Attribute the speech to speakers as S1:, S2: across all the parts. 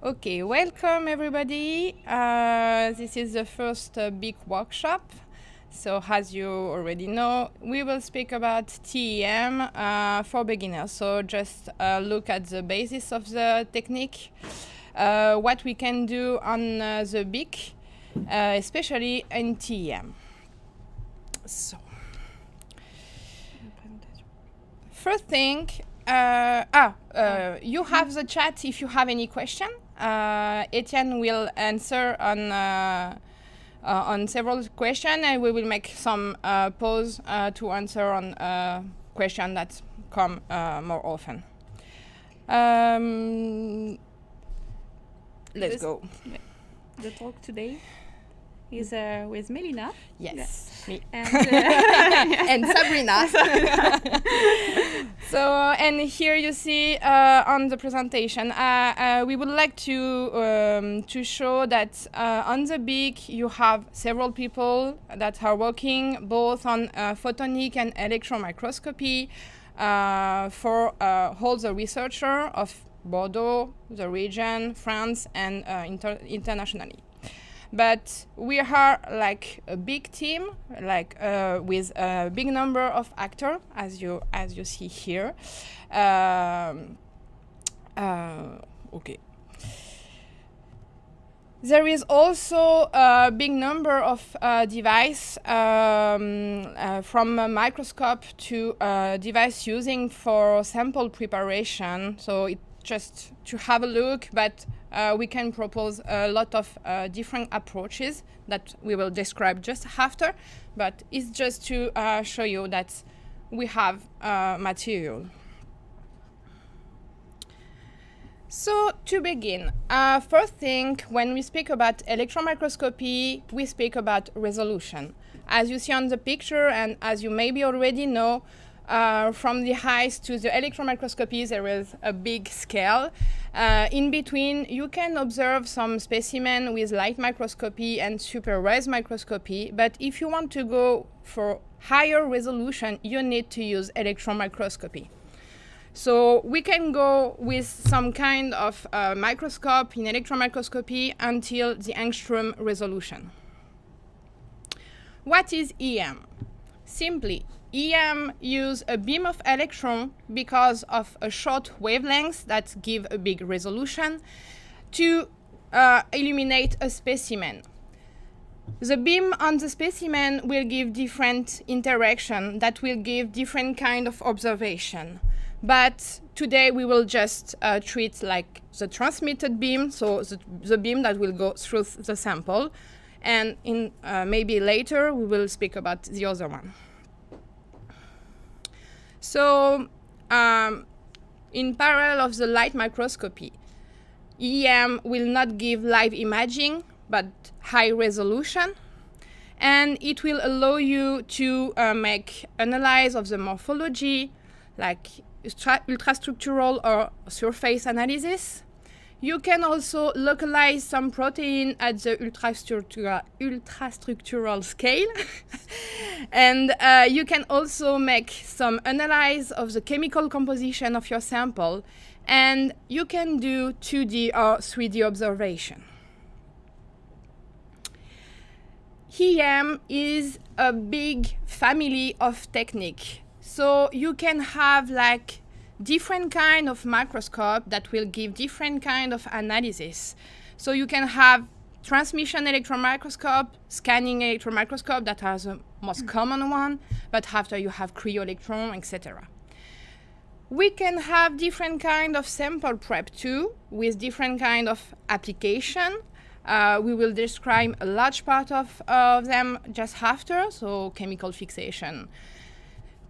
S1: Okay, welcome everybody. This is the first big workshop. So as you already know, we will speak about TEM for beginners. So just look at the basis of the technique, what we can do on the BIC, especially in TEM. So, first thing, you have the chat if you have any question. Etienne will answer on several questions, and we will make some pause to answer on questions that come more often. Let's go.
S2: The talk today is with Melina.
S1: Yes, me.
S2: And,
S1: and Sabrina. So, and here you see on the presentation, we would like to show that on the BIC you have several people that are working both on photonic and electron microscopy for all the researchers of Bordeaux, the region, France, and internationally. But we are like a big team, like with a big number of actors, as you see here. Okay. There is also a big number of devices from a microscope to a device using for sample preparation. So it just to have a look, but we can propose a lot of different approaches that we will describe just after, but it's just to show you that we have material. So to begin, first thing, when we speak about electron microscopy, we speak about resolution. As you see on the picture, and as you maybe already know, from the eyes to the electron microscopy, there is a big scale. In between, you can observe some specimen with light microscopy and super res microscopy, but if you want to go for higher resolution, you need to use electron microscopy. So we can go with some kind of microscope in electron microscopy until the angstrom resolution. What is EM? Simply, EM use a beam of electron because of a short wavelength that give a big resolution to illuminate a specimen. The beam on the specimen will give different interaction that will give different kind of observation. But today we will just treat like the transmitted beam, so the beam that will go through the sample, and in maybe later we will speak about the other one. So, in parallel of the light microscopy, EM will not give live imaging, but high resolution, and it will allow you to make analysis of the morphology, like ultrastructural or surface analysis. You can also localize some protein at the ultrastructural scale. And you can also make some analysis of the chemical composition of your sample. And you can do 2D or 3D observation. EM is a big family of technique. So you can have like different kind of microscope that will give different kind of analysis. So you can have transmission electron microscope, scanning electron microscope that are the most common one, but after you have cryo-electron, etc. We can have different kind of sample prep too, with different kind of application. We will describe a large part of them just after, so chemical fixation,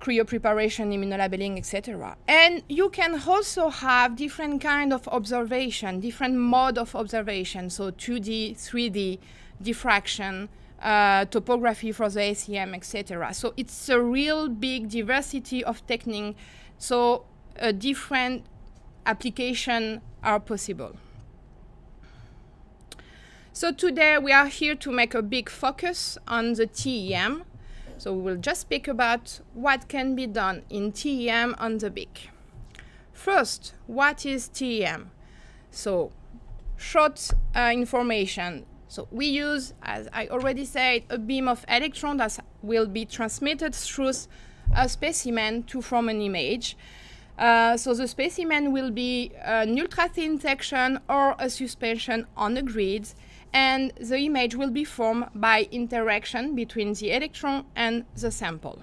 S1: cryo preparation, immunolabelling, etc. And you can also have different kind of observation, different mode of observation, so 2D, 3D, diffraction, topography for the ACM, etc. So it's a real big diversity of technique, so different applications are possible. So today we are here to make a big focus on the TEM. So we will just speak about what can be done in TEM on the BIC. First, what is TEM? So short information. So we use, as I already said, a beam of electron that will be transmitted through a specimen to form an image. So the specimen will be an ultra-thin section or a suspension on a grid, and the image will be formed by interaction between the electron and the sample.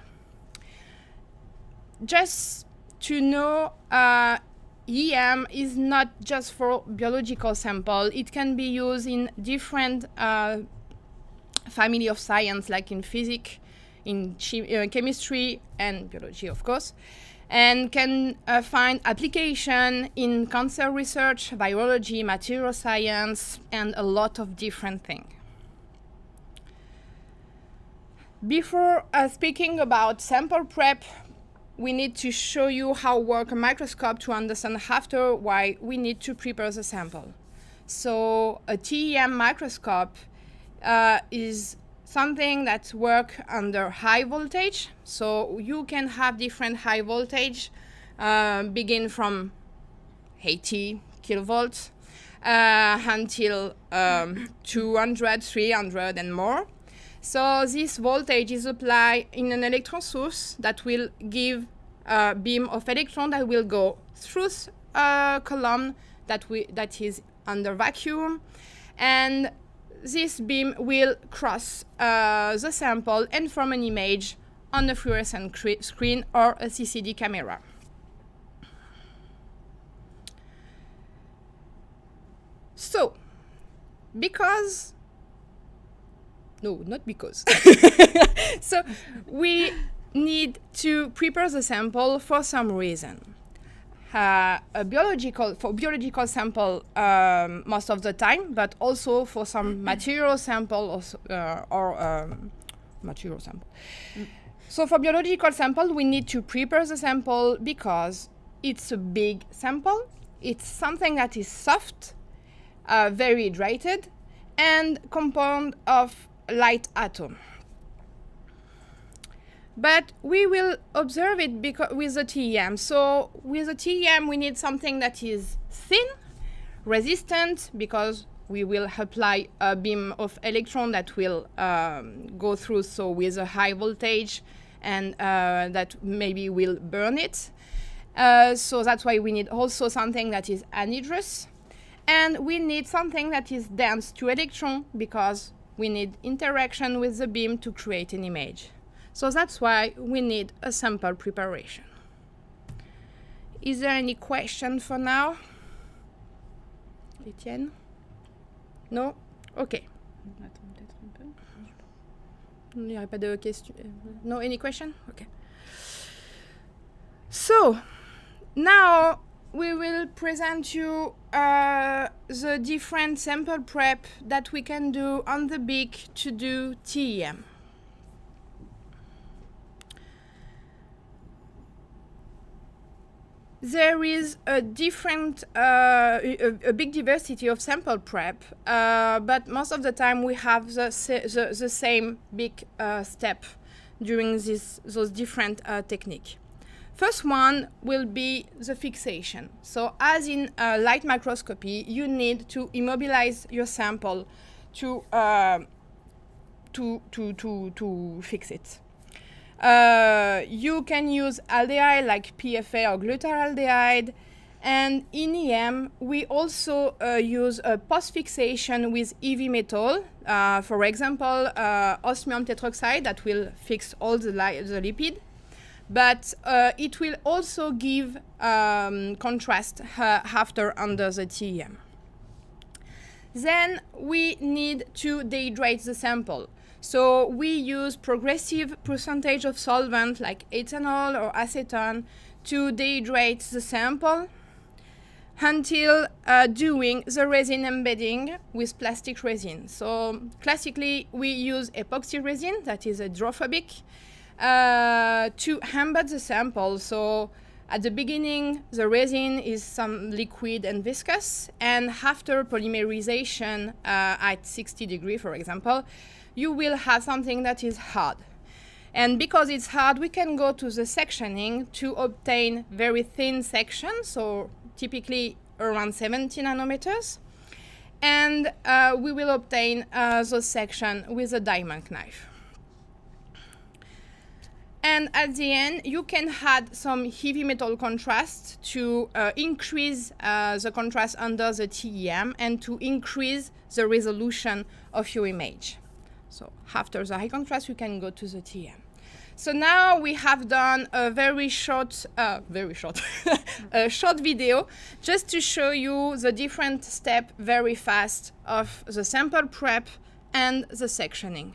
S1: Just to know, EM is not just for biological sample. It can be used in different family of science, like in physics, in chemistry, and biology, of course, and can find application in cancer research, virology, material science, and a lot of different things. Before speaking about sample prep, we need to show you how work a microscope to understand after why we need to prepare the sample. So a TEM microscope is something that works under high voltage. So you can have different high voltage, begin from 80 kilovolts until 200, 300 and more. So this voltage is applied in an electron source that will give a beam of electron that will go through a column that is under vacuum, and this beam will cross the sample and form an image on a fluorescent screen or a CCD camera. So, so we need to prepare the sample for some reason. For biological sample most of the time, but also for some material sample or material sample. So for biological sample, we need to prepare the sample because it's a big sample. It's something that is soft, very hydrated, and composed of light atom. But we will observe it with the TEM. So with the TEM, we need something that is thin, resistant, because we will apply a beam of electron that will go through, so with a high voltage, and that maybe will burn it. So that's why we need also something that is anhydrous. And we need something that is dense to electron, because we need interaction with the beam to create an image. So that's why we need a sample preparation. Is there any question for now? Etienne? No? Ok. Il n'y aurait pas de question? No, any question? Okay. So, now we will present you the different sample prep that we can do on the BIC to do TEM. There is a different, a big diversity of sample prep, but most of the time we have the same big step during those different techniques. First one will be the fixation. So as in light microscopy, you need to immobilize your sample to fix it. You can use aldehyde like PFA or glutaraldehyde, and in EM we also use a post-fixation with heavy metal, for example osmium tetroxide that will fix all the lipid, but it will also give contrast after under the TEM. Then we need to dehydrate the sample. So we use progressive percentage of solvent like ethanol or acetone to dehydrate the sample until doing the resin embedding with plastic resin. So classically we use epoxy resin, that is hydrophobic, to embed the sample. So at the beginning the resin is some liquid and viscous, and after polymerization at 60 degrees, for example, you will have something that is hard. And because it's hard, we can go to the sectioning to obtain very thin sections, so typically around 70 nanometers. and we will obtain those sections with a diamond knife. And at the end, you can add some heavy metal contrast to increase the contrast under the TEM and to increase the resolution of your image. So after the high contrast, you can go to the TEM. So now we have done a very short short video just to show you the different steps very fast of the sample prep and the sectioning.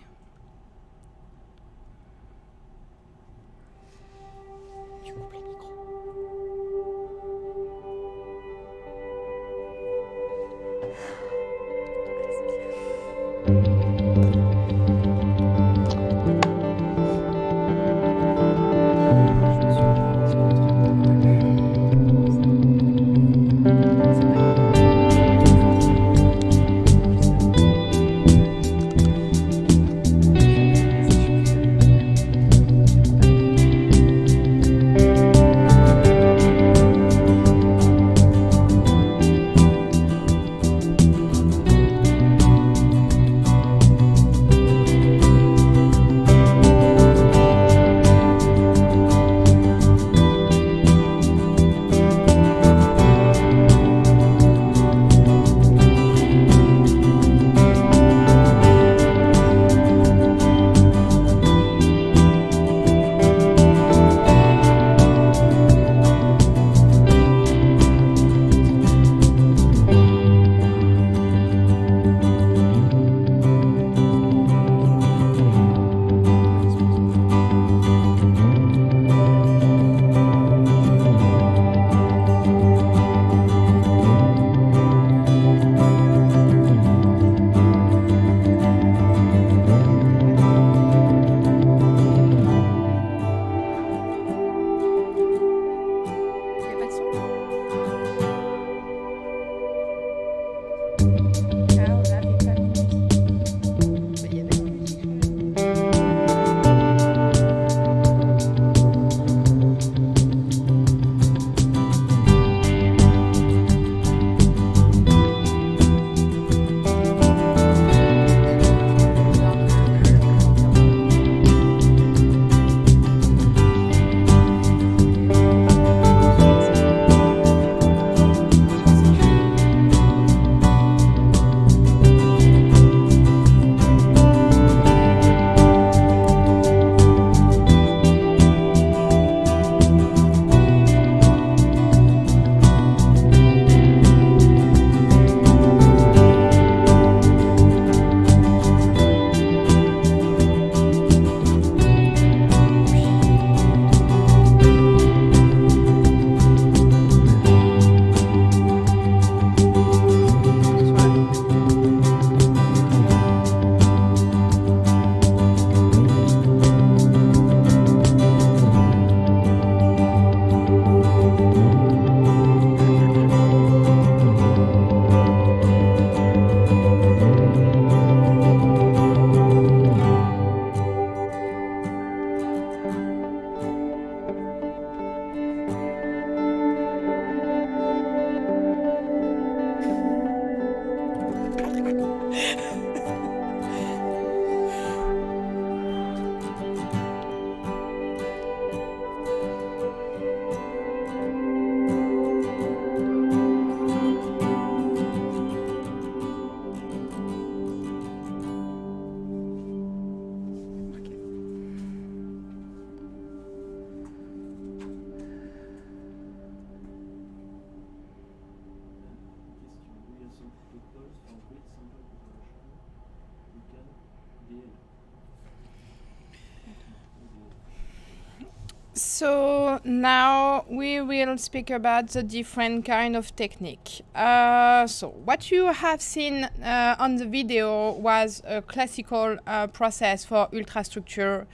S1: So now we will speak about the different kind of technique. So what you have seen on the video was a classical process for ultrastructure,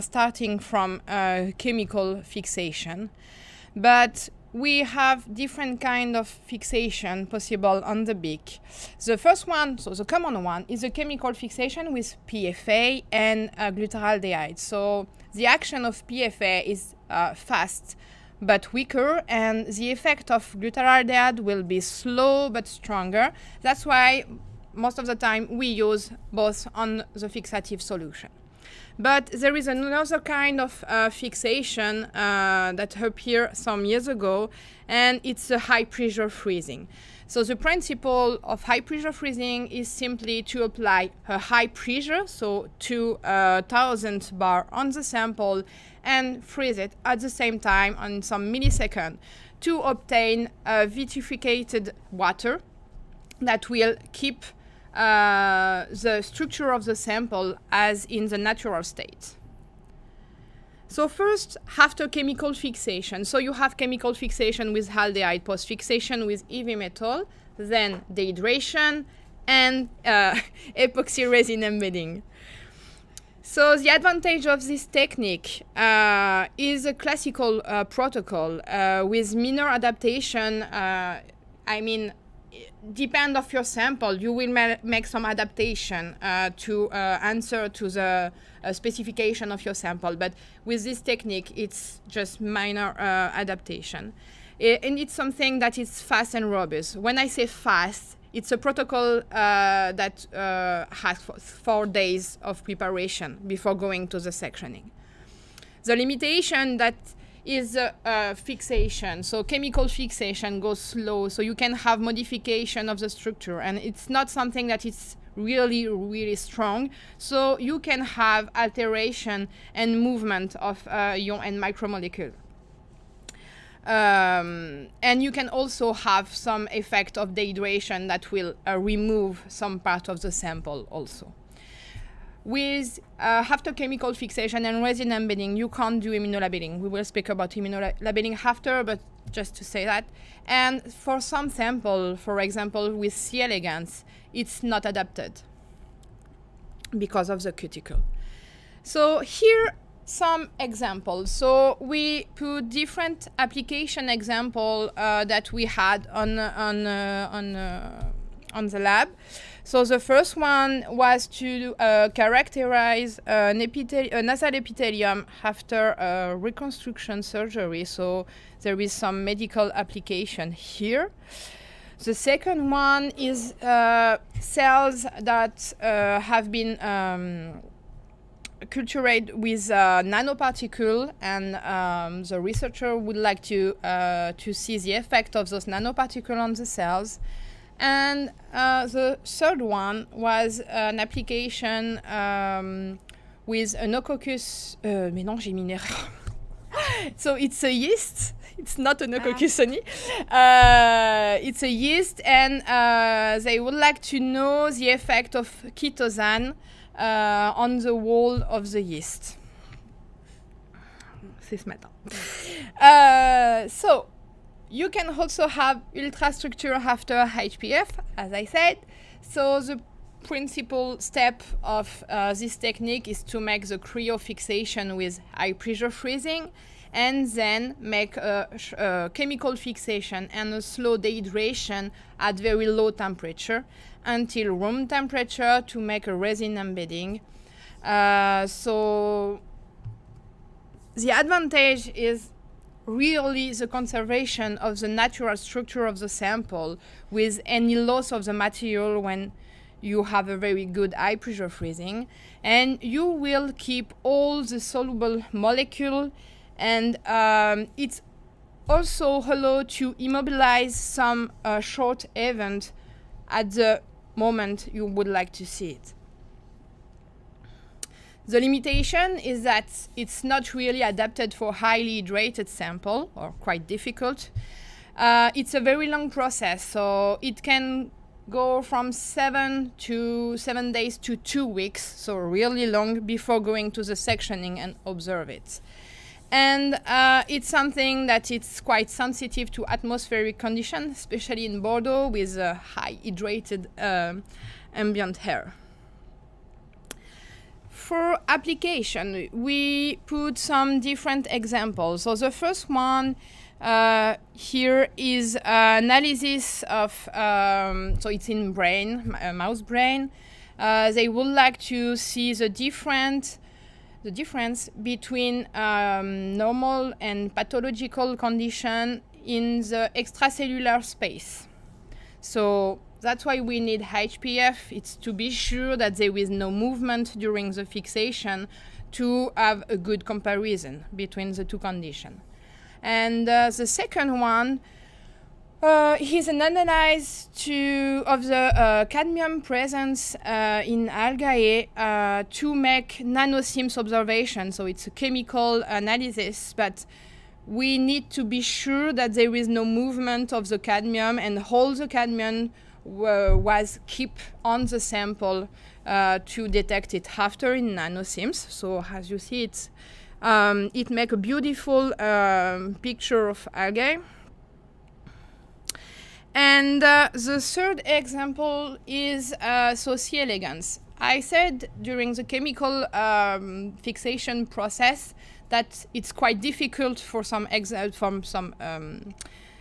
S1: starting from chemical fixation. But we have different kind of fixation possible on the BIC. The first one, so the common one, is a chemical fixation with PFA and glutaraldehyde. So the action of PFA is fast, but weaker, and the effect of glutaraldehyde will be slow but stronger. That's why most of the time we use both on the fixative solution. But there is another kind of fixation that appeared some years ago, and it's a high pressure freezing. So the principle of high pressure freezing is simply to apply a high pressure, so 2000 bar on the sample, and freeze it at the same time on some milliseconds to obtain vitrified water that will keep the structure of the sample as in the natural state. So first, after chemical fixation, so you have chemical fixation with aldehyde, post-fixation with heavy metal, then dehydration, and epoxy resin embedding. So the advantage of this technique is a classical protocol with minor adaptation. Depend of your sample, you will make some adaptation to answer to the specification of your sample. But with this technique, it's just minor adaptation. And it's something that is fast and robust. When I say fast, it's a protocol that has 4 days of preparation before going to the sectioning. The limitation that is fixation. So chemical fixation goes slow, so you can have modification of the structure, and it's not something that is really, really strong. So you can have alteration and movement of ion and micromolecule. And you can also have some effect of dehydration that will remove some part of the sample also. With after chemical fixation and resin embedding, you can't do immunolabelling. We will speak about immunolabelling after, but just to say that. And for some sample, for example, with C. elegans, it's not adapted because of the cuticle. So here some examples. So we put different application example that we had on the lab. So the first one was to characterize a nasal epithelium after reconstruction surgery. So there is some medical application here. The second one is cells that have been cultured with nanoparticle, and the researcher would like to see the effect of those nanoparticles on the cells. And the third one was an application with a Nococcus. Mais non, j'ai mis une erreur. So it's a yeast. It's not a Nococcus honey. It's a yeast, and they would like to know the effect of chitosan on the wall of the yeast. C'est ce matin. So you can also have ultrastructure after HPF, as I said. So the principal step of this technique is to make the cryofixation with high pressure freezing, and then make a chemical fixation and a slow dehydration at very low temperature until room temperature to make a resin embedding. So the advantage is really the conservation of the natural structure of the sample with any loss of the material when you have a very good high pressure freezing, and you will keep all the soluble molecule, and it's also allowed to immobilize some short event at the moment you would like to see it. The limitation is that it's not really adapted for highly hydrated sample, or quite difficult. It's a very long process, so it can go from 7 days to 2 weeks, so really long before going to the sectioning and observe it. And it's something that it's quite sensitive to atmospheric conditions, especially in Bordeaux with high hydrated ambient air. For application, we put some different examples. So the first one here is analysis of, so it's in brain, mouse brain. They would like to see the different the difference between normal and pathological condition in the extracellular space. So that's why we need HPF. It's to be sure that there is no movement during the fixation to have a good comparison between the two conditions. And the second one is an analysis of the cadmium presence in algae to make nanosims observation. So it's a chemical analysis, but we need to be sure that there is no movement of the cadmium, and all the cadmium was kept on the sample to detect it after in nanosims. So as you see, it makes a beautiful picture of algae. And the third example is C. elegans. I said during the chemical fixation process that it's quite difficult for some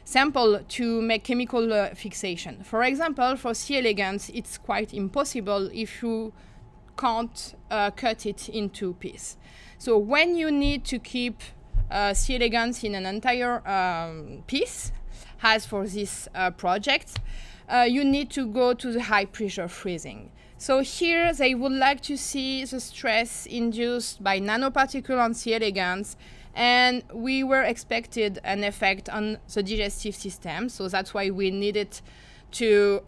S1: sample to make chemical fixation. For example, for C. elegans, it's quite impossible if you can't cut it into pieces. So when you need to keep C. elegans in an entire piece, as for this project, you need to go to the high pressure freezing. So here they would like to see the stress induced by nanoparticle on C. elegans, and we were expected an effect on the digestive system. So that's why we needed to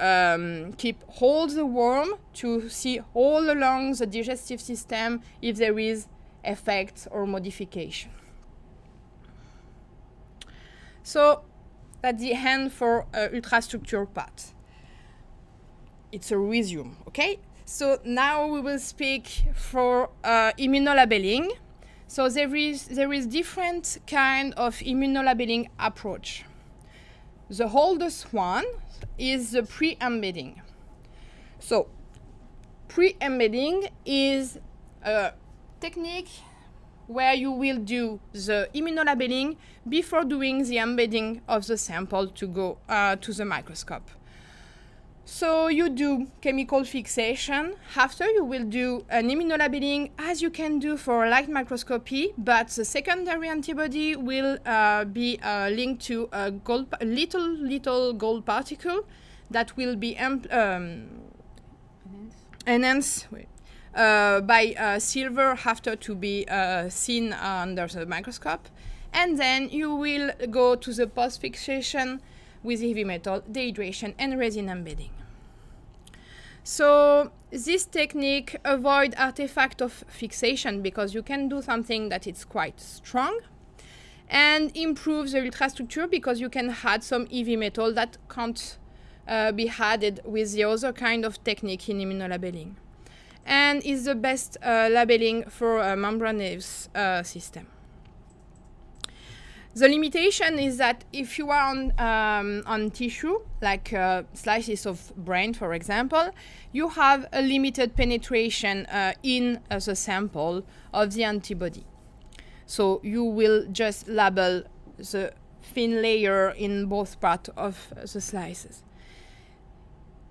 S1: keep all the worm to see all along the digestive system if there is effect or modification. So at the end for ultrastructure part. It's a resume, okay? So now we will speak for immunolabelling. So there is different kind of immunolabelling approach. The oldest one is the pre-embedding. So pre-embedding is a technique where you will do the immunolabelling before doing the embedding of the sample to go to the microscope. So you do chemical fixation. After you will do an immunolabelling as you can do for light microscopy, but the secondary antibody will be linked to a little gold particle that will be enhanced by silver after to be seen under the microscope. And then you will go to the post-fixation with heavy metal, dehydration, and resin embedding. So this technique avoids artifact of fixation because you can do something that is quite strong, and improves the ultrastructure because you can add some heavy metal that can't be added with the other kind of technique in immunolabelling, and is the best labeling for a membranous system. The limitation is that if you are on tissue, like slices of brain, for example, you have a limited penetration in the sample of the antibody. So you will just label the thin layer in both parts of the slices.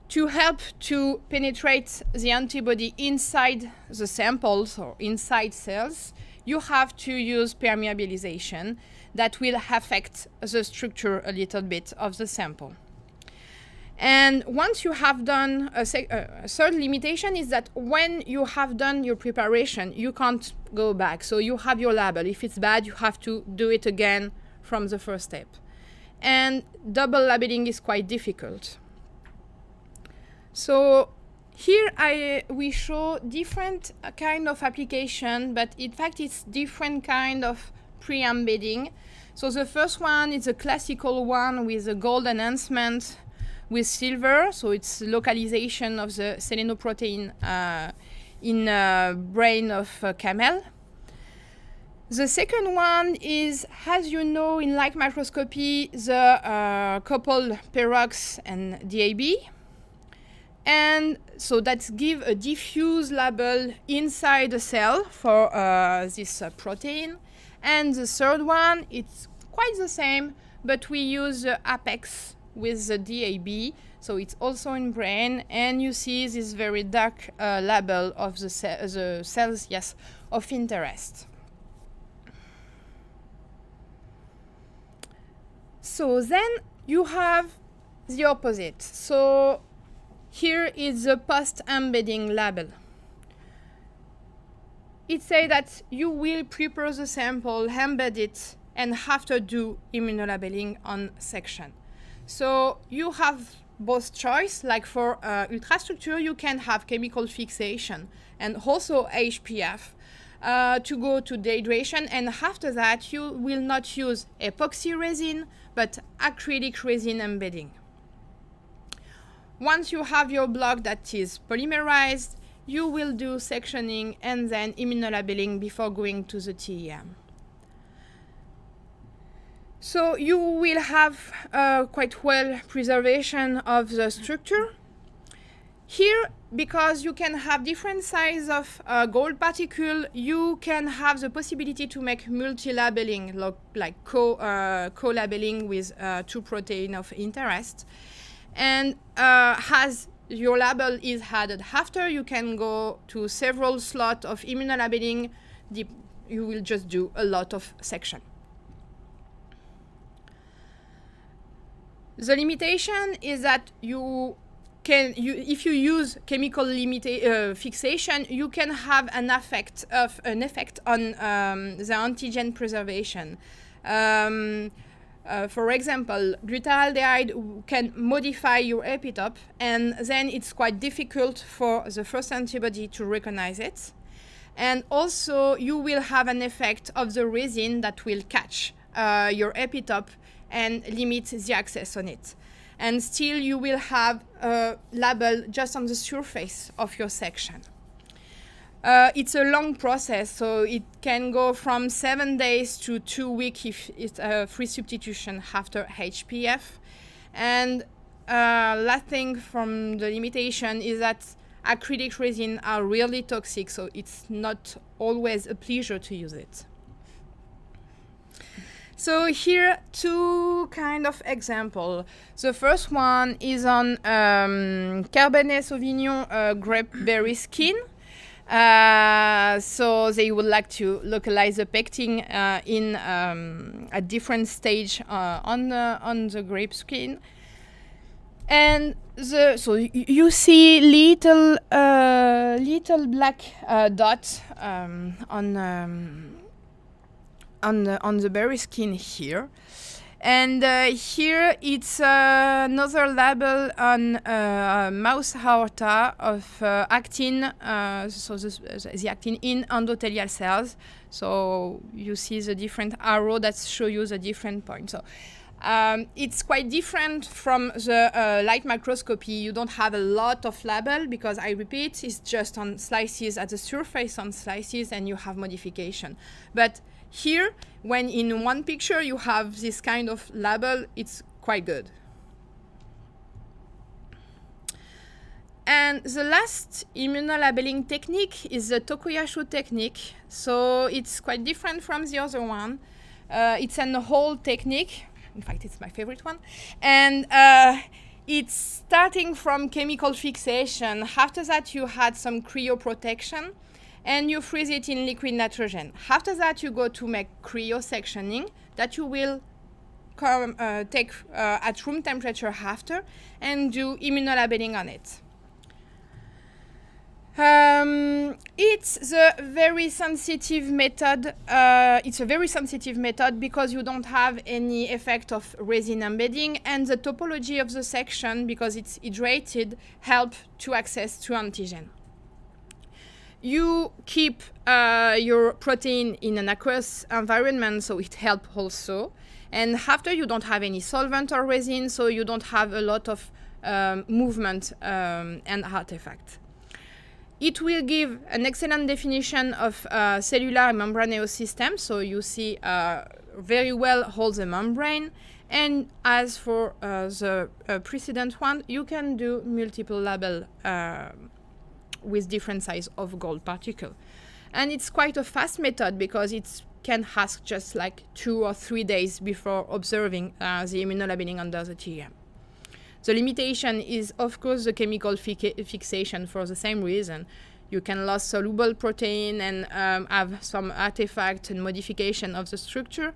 S1: To help to penetrate the antibody inside the samples or inside cells, you have to use permeabilization that will affect the structure a little bit of the sample. And once you have done a third limitation is that when you have done your preparation, you can't go back. So you have your label. If it's bad, you have to do it again from the first step. And double labeling is quite difficult. So here we show different kind of application, but in fact it's different kind of pre-embedding. So the first one is a classical one with a gold enhancement with silver. So it's localization of the selenoprotein in brain of camel. The second one is, as you know, in light microscopy, the coupled perox and DAB. And so that give a diffuse label inside the cell for this protein. And the third one, it's quite the same, but we use the apex with the DAB, so it's also in brain, and you see this very dark label of the cells, yes, of interest. So then you have the opposite. So here is the post-embedding label. It says that you will prepare the sample, embed it, and after do immunolabelling on section. So you have both choice, like for ultrastructure, you can have chemical fixation and also HPF to go to dehydration, and after that you will not use epoxy resin but acrylic resin embedding. Once you have your block that is polymerized, you will do sectioning and then immunolabelling before going to the TEM. So you will have quite well preservation of the structure. Here, because you can have different size of gold particle, you can have the possibility to make multi-labeling, like co-labeling with two protein of interest. And as your label is added after, you can go to several slots of immunolabelling. You will just do a lot of section. The limitation is that if you use chemical fixation, you can have an effect on the antigen preservation. For example, glutaraldehyde can modify your epitope, and then it's quite difficult for the first antibody to recognize it. And also, you will have an effect of the resin that will catch your epitope and limit the access on it. And still, you will have a label just on the surface of your section. It's a long process, so it can go from 7 days to 2 weeks if it's a free substitution after HPF. And last thing from the limitation is that acrylic resin are really toxic, so it's not always a pleasure to use it. So here, two kind of example. The first one is on Cabernet Sauvignon grape berry skin. So they would like to localize the pectin in a different stage on the grape skin. And so you see little black dot on the berry skin here, and here it's another label on mouse aorta of actin, so the actin in endothelial cells. So you see the different arrow that show you the different points. So it's quite different from the light microscopy. You don't have a lot of label because, I repeat, it's just on slices at the surface on slices, and you have modification. But here, when in one picture you have this kind of label, it's quite good. And the last immunolabelling technique is the Tokuyasu technique. So it's quite different from the other one. It's an whole technique. In fact, it's my favorite one. And it's starting from chemical fixation. After that, you had some cryoprotection, and you freeze it in liquid nitrogen. After that, you go to make cryosectioning that you will take at room temperature after, and do immunolabelling on it. It's a very sensitive method. It's a very sensitive method because you don't have any effect of resin embedding, and the topology of the section, because it's hydrated, help to access to antigen. You keep your protein in an aqueous environment, so it helps also. And after, you don't have any solvent or resin, so you don't have a lot of movement and artifact. It will give an excellent definition of cellular membranous system, so you see very well hold the membrane. And as for the precedent one, you can do multiple label with different size of gold particle. And it's quite a fast method because it can ask just like 2 or 3 days before observing the immunolabelling under the TEM. The limitation is, of course, the chemical fixation for the same reason. You can lose soluble protein and have some artifact and modification of the structure.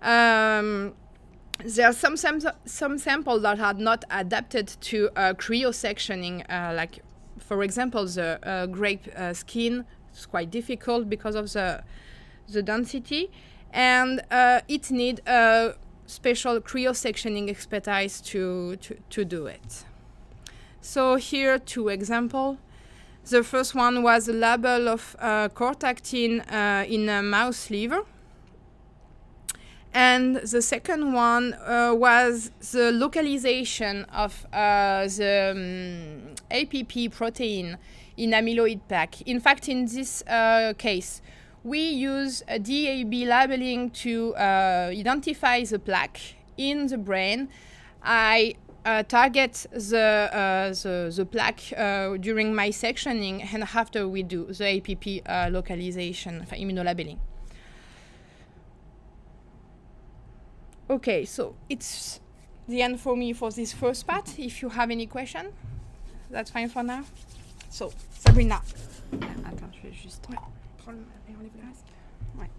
S1: There are some samples that are not adapted to cryosectioning, like, for example, the grape skin. It's quite difficult because of the density, and it needs special cryosectioning expertise to do it. So here, 2 examples. The first one was a label of cortactin in a mouse liver. And the second one was the localization of the APP protein in amyloid plaque. In fact, in this case, we use a DAB labeling to identify the plaque in the brain. I target the plaque during my sectioning, and after we do the APP localization for immunolabelling. Okay, so it's the end for me for this first part. If you have any question, that's fine for now. So, Sabrina.
S2: Attends, je vais juste...
S1: Ouais. Prends le masque.
S2: Ouais.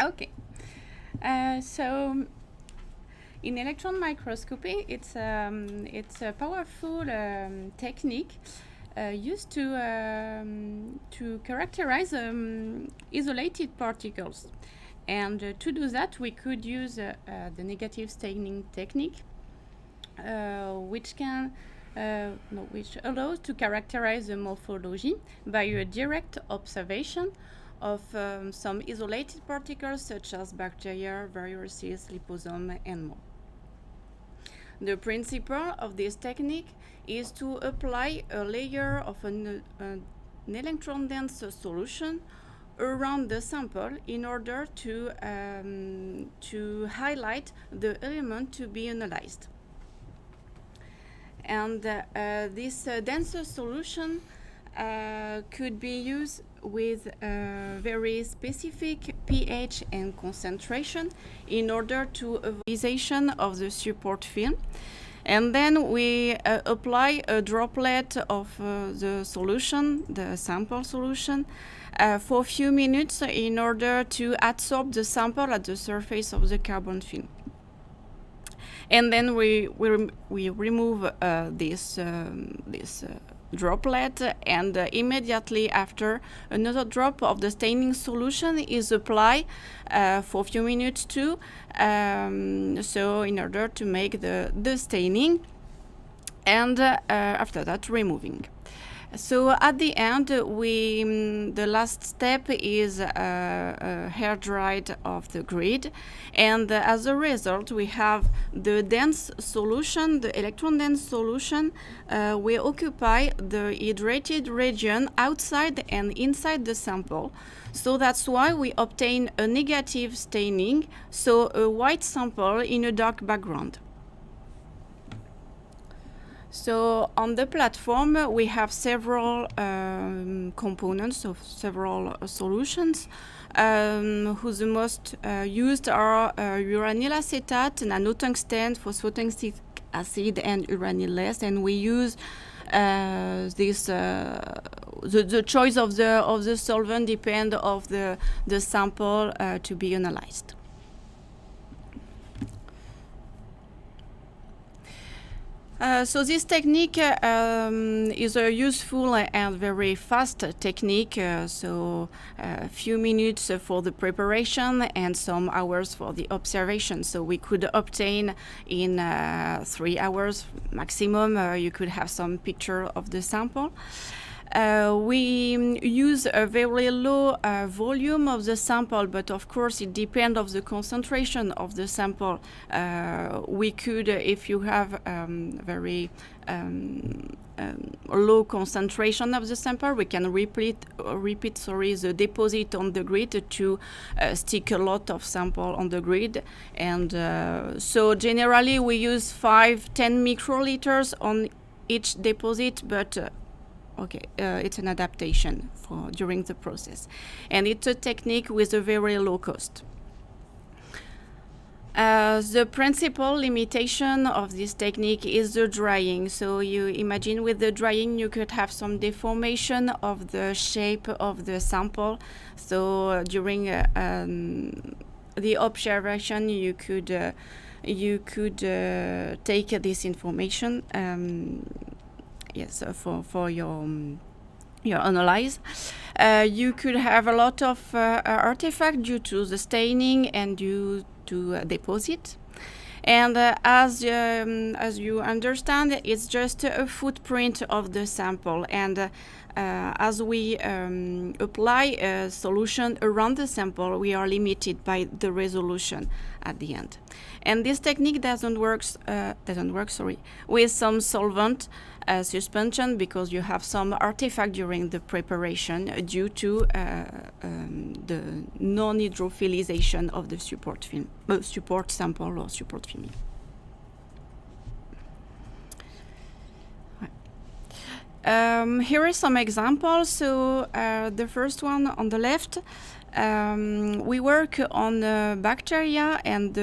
S2: Okay. So, in electron microscopy, it's a powerful technique used to characterize isolated particles. And to do that, we could use the negative staining technique, which allows to characterize the morphology by a direct observation of some isolated particles such as bacteria, viruses, liposome, and more. The principle of this technique is to apply a layer of an electron-dense solution around the sample in order to highlight the element to be analyzed. And this denser solution could be used with very specific pH and concentration in order to avoid of the support film. And then we apply a droplet of the solution, the sample solution, for a few minutes in order to adsorb the sample at the surface of the carbon film. And then we remove this droplet, and immediately after, another drop of the staining solution is applied for a few minutes too, so in order to make the staining, and after that removing. So at the end, the last step is hair dried of the grid, and as a result, we have the dense solution, the electron dense solution. We occupy the hydrated region outside and inside the sample. So that's why we obtain a negative staining, so a white sample in a dark background. So on the platform, we have several components of several solutions, whose the most used are uranyl acetate, nanotungsten, phosphotungstic acid, and uranyl-less, and we use the choice of the solvent depend of the sample to be analyzed. So this technique is a useful and very fast technique, so a few minutes for the preparation and some hours for the observation. So we could obtain in 3 hours maximum, you could have some picture of the sample. We use a very low volume of the sample, but of course it depends on the concentration of the sample. We could, if you have very low concentration of the sample, we can repeat the deposit on the grid to stick a lot of sample on the grid. And so generally we use 5-10 microliters on each deposit, but it's an adaptation for during the process, and it's a technique with a very low cost. The principal limitation of this technique is the drying. So you imagine with the drying you could have some deformation of the shape of the sample. So during the observation you could take this information for your analyze. You could have a lot of artifact due to the staining and due to deposit. And as you understand, it's just a footprint of the sample. And as we apply a solution around the sample, we are limited by the resolution at the end. And this technique doesn't work with some solvent suspension, because you have some artifact during the preparation due to the non-hydrophilization of the support sample or support film. Here are some examples. So the first one on the left, we work on bacteria, and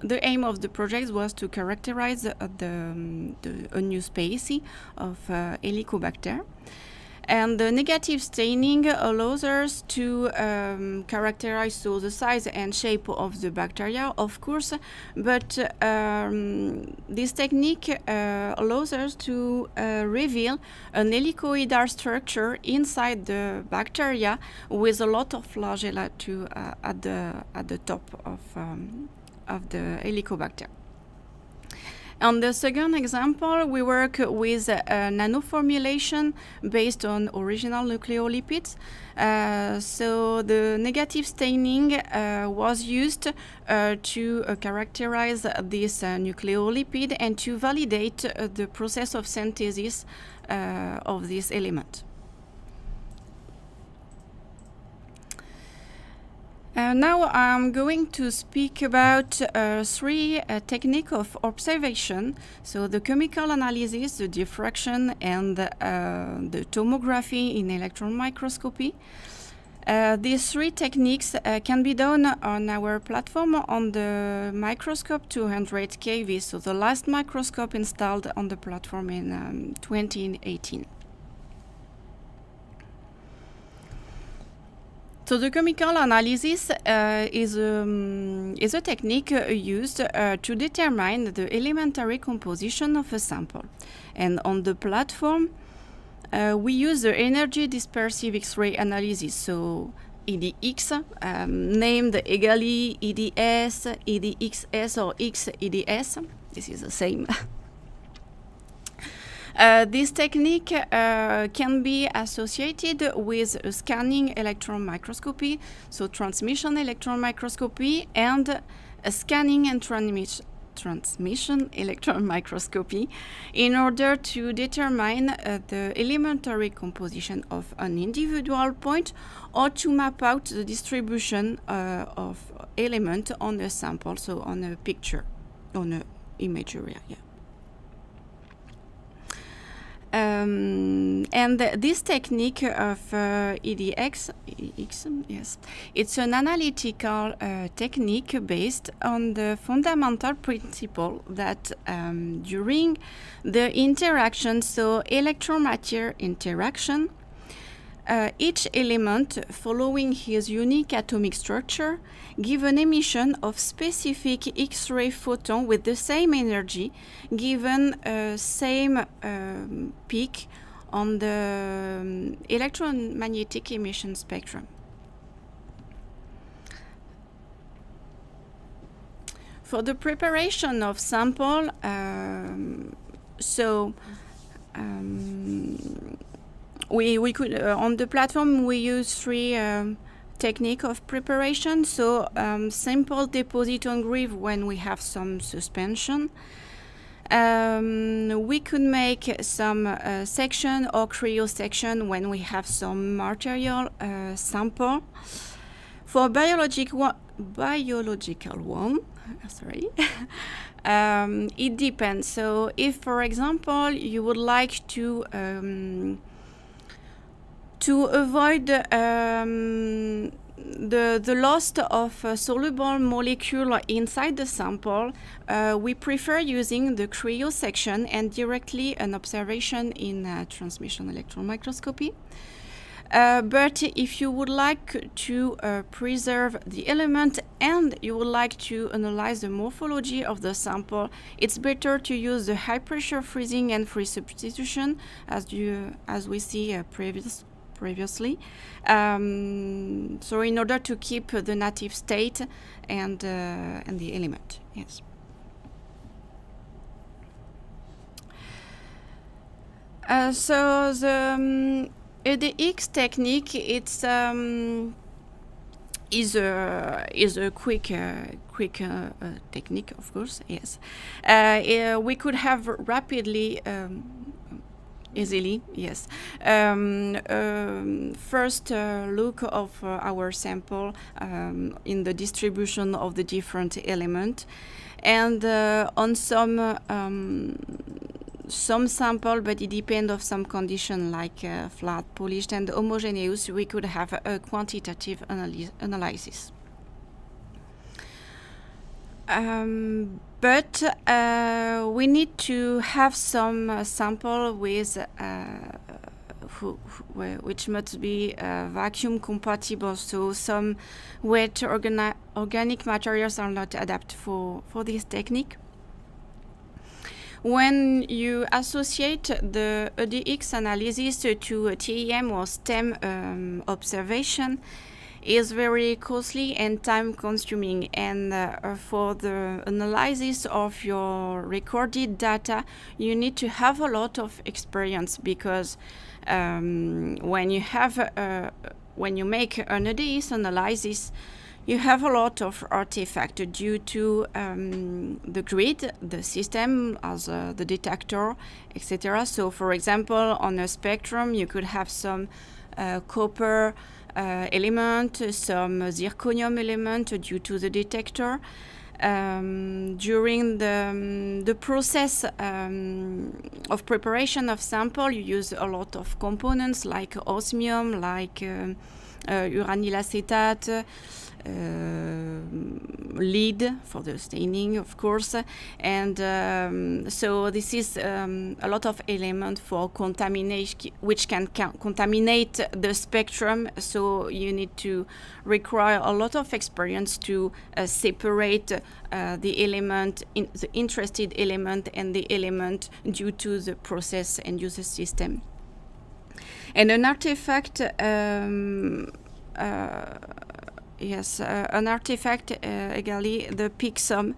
S2: the aim of the project was to characterize a new species of Helicobacter. And the negative staining allows us to characterize the size and shape of the bacteria, of course, but this technique allows us to reveal an helicoidal structure inside the bacteria with a lot of flagella at the top of the Helicobacter. On the second example, we work with nanoformulation based on original nucleolipids. So the negative staining was used to characterize this nucleolipid and to validate the process of synthesis of this element. Now I'm going to speak about three techniques of observation. So the chemical analysis, the diffraction, and the tomography in electron microscopy. These three techniques can be done on our platform on the microscope 200 kV, so the last microscope installed on the platform in 2018. So the chemical analysis is a technique used to determine the elementary composition of a sample. And on the platform, we use the energy dispersive X-ray analysis, so EDX, named EGALI, EDS, EDXS, or XEDS. This is the same. This technique can be associated with scanning electron microscopy, so transmission electron microscopy, and scanning and transmission electron microscopy, in order to determine the elementary composition of an individual point, or to map out the distribution of element on a sample, so on a picture, on an image area. Yeah. And this technique of EDX, yes, it's an analytical technique based on the fundamental principle that during the interaction, so electron-matter interaction, each element, following his unique atomic structure, give an emission of specific X-ray photon with the same energy, given same peak on the electromagnetic emission spectrum. For the preparation of sample, we could on the platform we use three technique of preparation. So simple deposit on groove when we have some suspension. We could make some section or cryo section when we have some material sample. For biological one, sorry. It depends. So if, for example, you would like to avoid the loss of a soluble molecule inside the sample, we prefer using the cryosection and directly an observation in transmission electron microscopy. But if you would like to preserve the element and you would like to analyze the morphology of the sample, it's better to use the high pressure freezing and free substitution as we see previously. So in order to keep the native state and the element, yes. So the EDX technique, it's is a quick technique, of course. Yes, we could have rapidly. Easily, yes. First look of our sample in the distribution of the different element, and on some sample, but it depends of some condition like flat, polished, and homogeneous. We could have a quantitative analysis. But we need to have some sample with which must be vacuum compatible. So some wet organic materials are not adapted for this technique. When you associate the EDX analysis to a TEM or STEM observation, is very costly and time consuming, and for the analysis of your recorded data you need to have a lot of experience, because when you make an EDX analysis you have a lot of artifacts due to the grid, the system as the detector, etc. So for example, on a spectrum you could have some copper element, some zirconium element due to the detector. During the process of preparation of sample, you use a lot of components like osmium, like uranyl acetate, lead for the staining, of course, and so this is a lot of element for contamination, which can contaminate the spectrum. So you need to require a lot of experience to separate the element, the interested element, and the element due to the process and user system. And an artifact. Yes, an artifact, equally the peak sum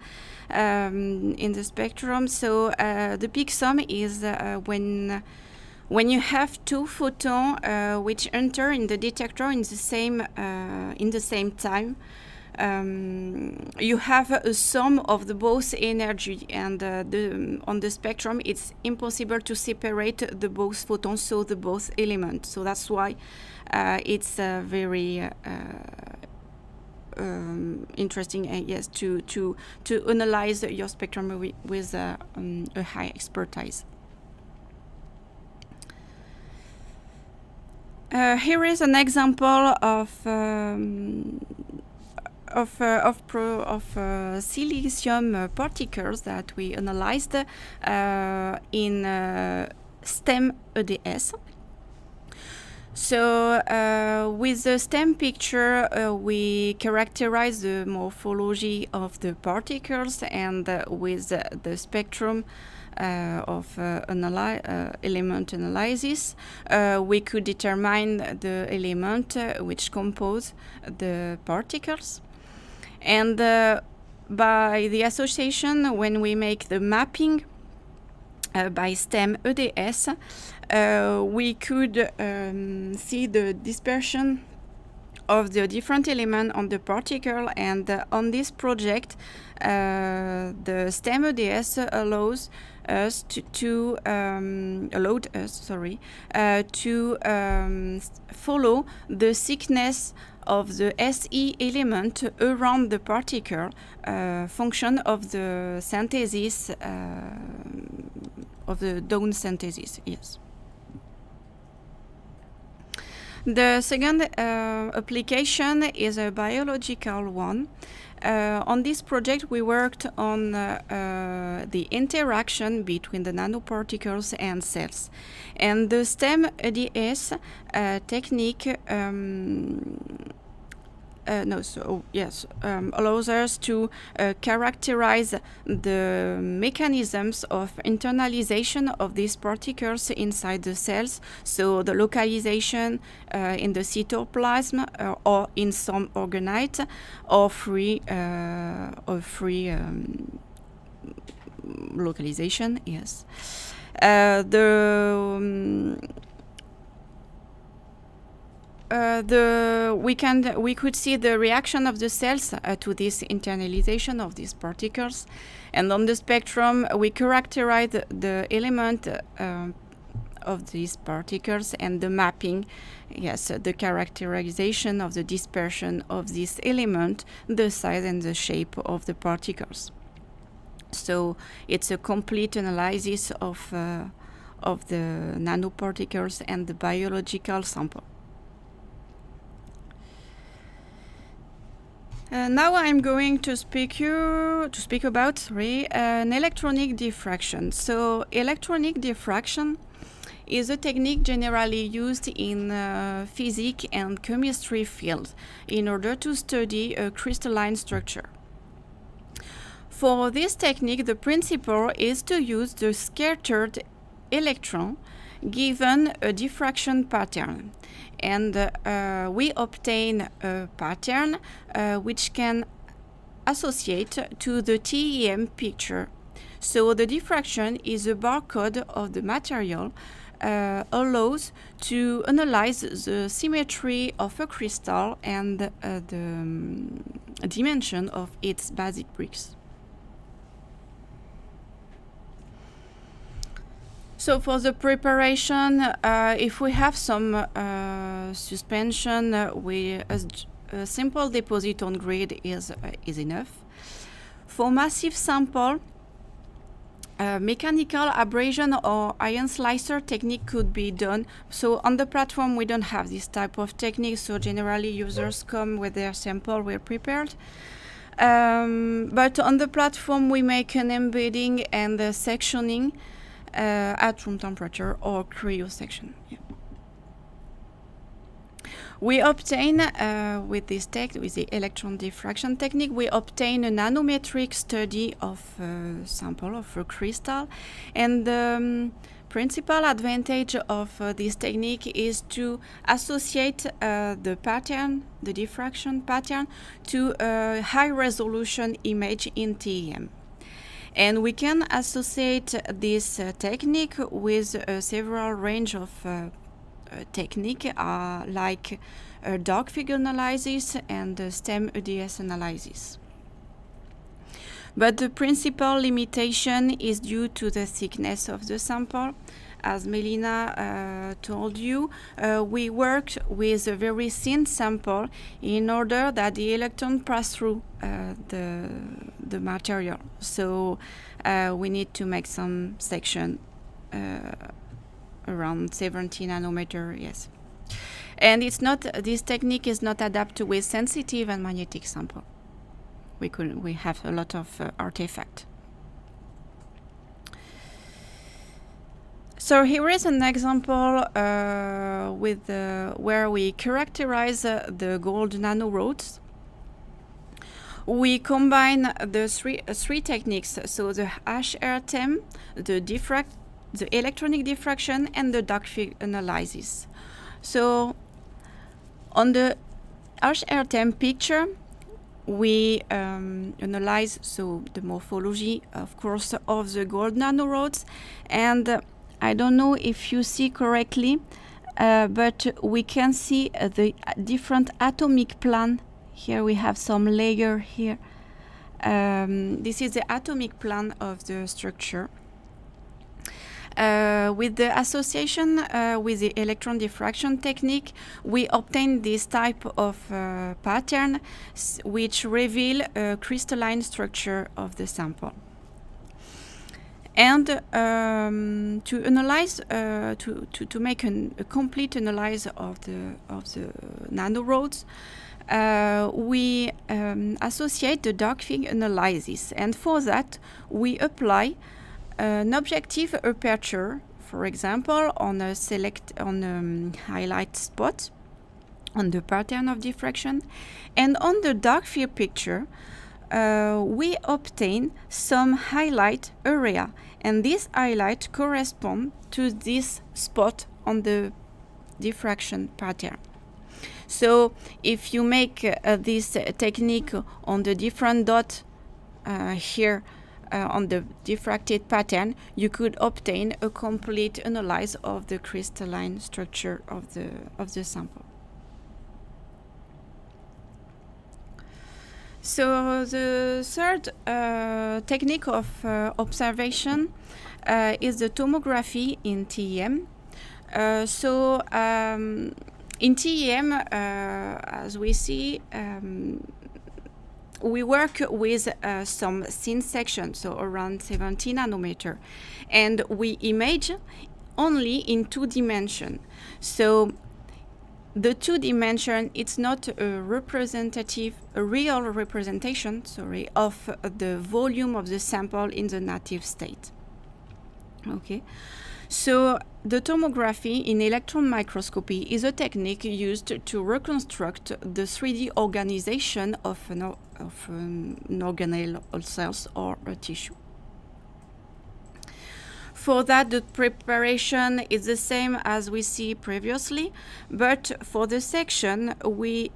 S2: in the spectrum. So the peak sum is when you have two photons which enter in the detector in the same time. You have a sum of the both energy, and on the spectrum it's impossible to separate the both photons, so the both elements. So that's why it's very interesting, yes, to analyze your spectrum with a high expertise. Here is an example of silicium particles that we analyzed in STEM EDS. So with the STEM picture, we characterize the morphology of the particles, and with the spectrum of element analysis, we could determine the element which compose the particles. And by the association, when we make the mapping by STEM EDS, we could see the dispersion of the different elements on the particle, and on this project the STEM EDS allowed us to follow the thickness of the SE element around the particle, function of the synthesis, of the down synthesis, yes. The second application is a biological one. On this project, we worked on the interaction between the nanoparticles and cells. And the STEM EDS technique allows us to characterize the mechanisms of internalization of these particles inside the cells, so the localization in the cytoplasm or in some organite or free localization, yes. We could see the reaction of the cells to this internalization of these particles, and on the spectrum we characterize the element of these particles and the mapping, yes, the characterization of the dispersion of this element, the size and the shape of the particles. So it's a complete analysis of the nanoparticles and the biological sample. Now I'm going to speak about an electronic diffraction. So electronic diffraction is a technique generally used in physics and chemistry fields in order to study a crystalline structure. For this technique, the principle is to use the scattered electron given a diffraction pattern. And we obtain a pattern which can associate to the TEM picture. So the diffraction is a barcode of the material, allows to analyze the symmetry of a crystal and the dimension of its basic bricks. So for the preparation, if we have some suspension, a simple deposit on grid is enough. For massive sample, mechanical abrasion or ion slicer technique could be done. So on the platform we don't have this type of technique, so generally users come with their sample well prepared. But on the platform we make an embedding and the sectioning at room temperature or cryosection. Yeah. We obtain, with the electron diffraction technique, we obtain a nanometric study of a sample of a crystal. And the principal advantage of this technique is to associate the pattern, the diffraction pattern, to a high resolution image in TEM. And we can associate this technique with several range of technique like dark figure analysis and STEM EDS analysis. But the principal limitation is due to the thickness of the sample. As Melina told you, we worked with a very thin sample in order that the electron pass through the material. So we need to make some section around 70 nanometer, yes. And this technique is not adapted with sensitive and magnetic sample. We have a lot of artifact. So here is an example where we characterize the gold nanorods. We combine the three techniques, so the HRTEM, the electronic diffraction, and the dark field analysis. So on the HRTEM picture, we analyze the morphology, of course, of the gold nanorods, and I don't know if you see correctly, but we can see the different atomic plan. Here we have some layer here. This is the atomic plan of the structure. With the association with the electron diffraction technique, we obtain this type of pattern which reveal a crystalline structure of the sample. And to analyze, to make a complete analysis of the nanorods, we associate the dark field analysis, and for that we apply an objective aperture, for example, on a highlight spot on the pattern of diffraction, and on the dark field picture we obtain some highlight area, and this highlight corresponds to this spot on the diffraction pattern. So if you make this technique on the different dot here on the diffracted pattern, you could obtain a complete analysis of the crystalline structure of the sample. So the third technique of observation is the tomography in TEM. In TEM, as we see, we work with some thin sections, so around 70 nanometer, and we image only in 2 dimensions. So the 2 dimension, it's not a real representation, of the volume of the sample in the native state. Okay. So the tomography in electron microscopy is a technique used to reconstruct the 3D organization of an organelle or cells or a tissue. For that, the preparation is the same as we see previously, but for the section, we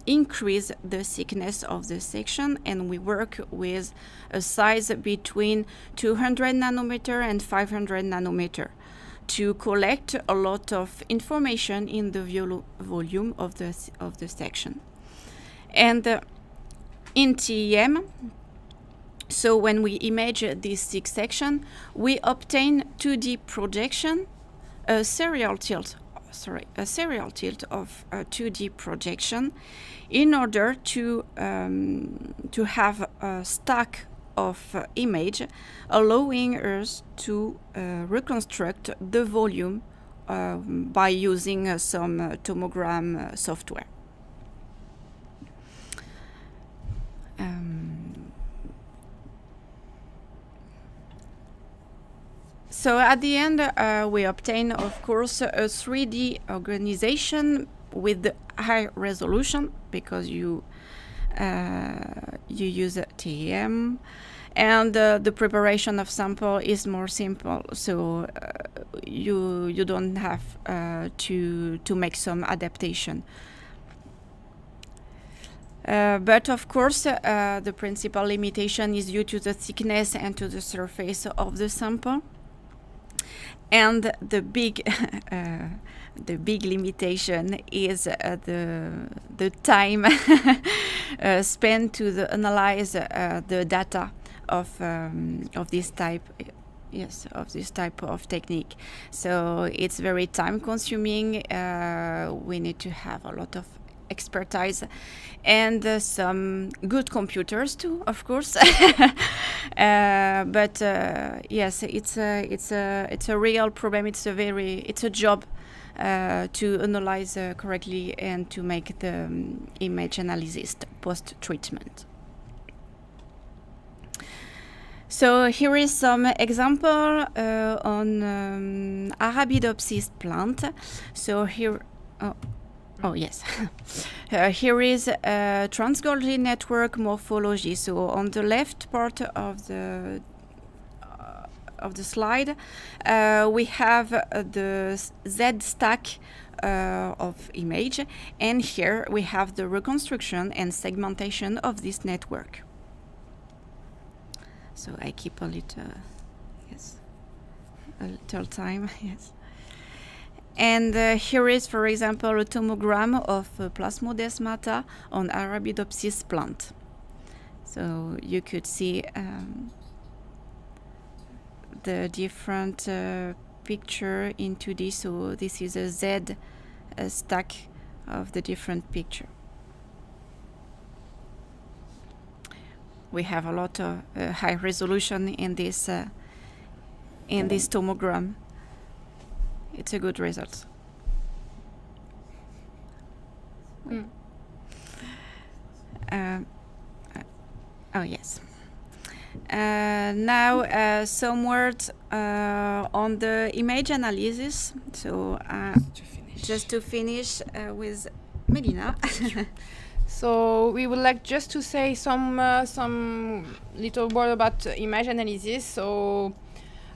S2: increase the thickness of the section, and we work with a size between 200 nanometer and 500 nanometer to collect a lot of information in the volume of the section. And in TEM, so when we image this 6 section, we obtain 2D projection, a serial tilt of a 2D projection, in order to have a stack of image, allowing us to reconstruct the volume by using some tomogram software. So at the end, we obtain, of course, a 3D organization with the high resolution, because you use TEM, and the preparation of sample is more simple. So you don't have to make some adaptation. But of course, the principal limitation is due to the thickness and to the surface of the sample. And the big limitation is the time spent to analyze the data of this type. Yes, of this type of technique. So it's very time consuming. We need to have a lot of expertise and some good computers too, of course. But yes, it's a real problem. It's a job to analyze correctly and to make the image analysis post treatment. So here is some example on Arabidopsis plant. So here. Oh yes, here is transgolgi network morphology. So on the left part of the slide, we have the Z stack of image, and here we have the reconstruction and segmentation of this network. So I keep a little time, yes. And here is, for example, a tomogram of plasmodesmata on Arabidopsis plant. So you could see the different picture into this. So this is a Z stack of the different picture. We have a lot of high resolution in this tomogram. It's a good result. Oh yes. Now some words on the image analysis. So just to finish with Melina.
S1: So we would like just to say some little word about image analysis. So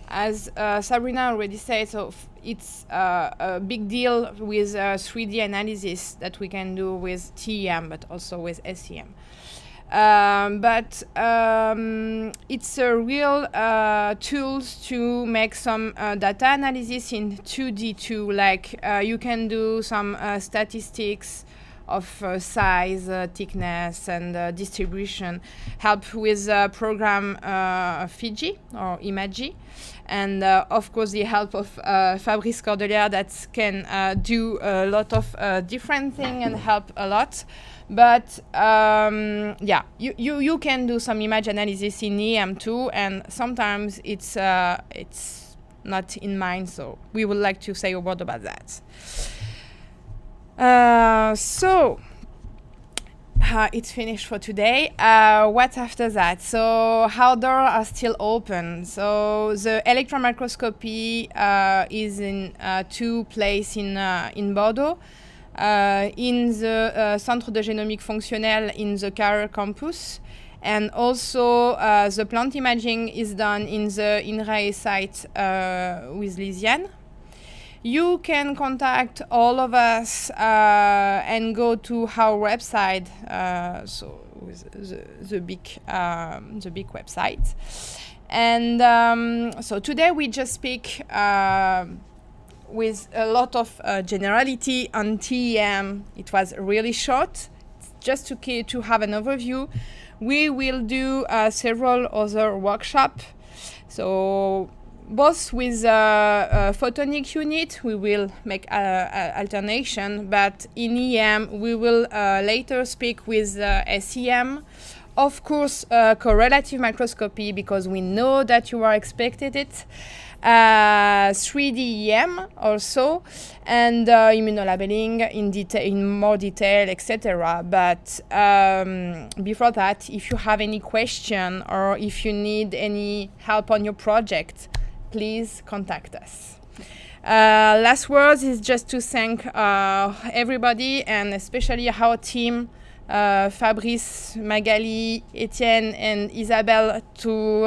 S1: as Sabrina already said, so it's a big deal with 3D analysis that we can do with TEM, but also with SEM. But it's a real tools to make some data analysis in 2D too. Like you can do some statistics of size, thickness, and distribution. Help with program Fiji or Imagi. And of course the help of Fabrice Cordelier that can do a lot of different things and help a lot. But yeah, you can do some image analysis in EM too, and sometimes it's not in mind. So we would like to say a word about that. So it's finished for today. What after that? So how doors are still open. So the electron microscopy is in 2 places in Bordeaux. In the Centre de Génomique Fonctionnelle in the Carré campus, and also the plant imaging is done in the INRAE site with Lisiane. You can contact all of us and go to our website, so with the big website. And so today we just speak with a lot of generality on TEM. It was really short, just to have an overview. We will do several other workshops. So both with a photonic unit, we will make alternation, but in EM, we will later speak with SEM. Of course, correlative microscopy, because we know that you are expected it. 3D EM also, and immunolabelling in more detail, etc. But before that, if you have any question or if you need any help on your project, please contact us. Last words is just to thank everybody, and especially our team, Fabrice, Magali, Etienne, and Isabelle, to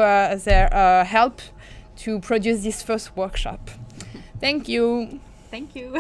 S1: their help to produce this first workshop. Thank you.
S2: Thank you.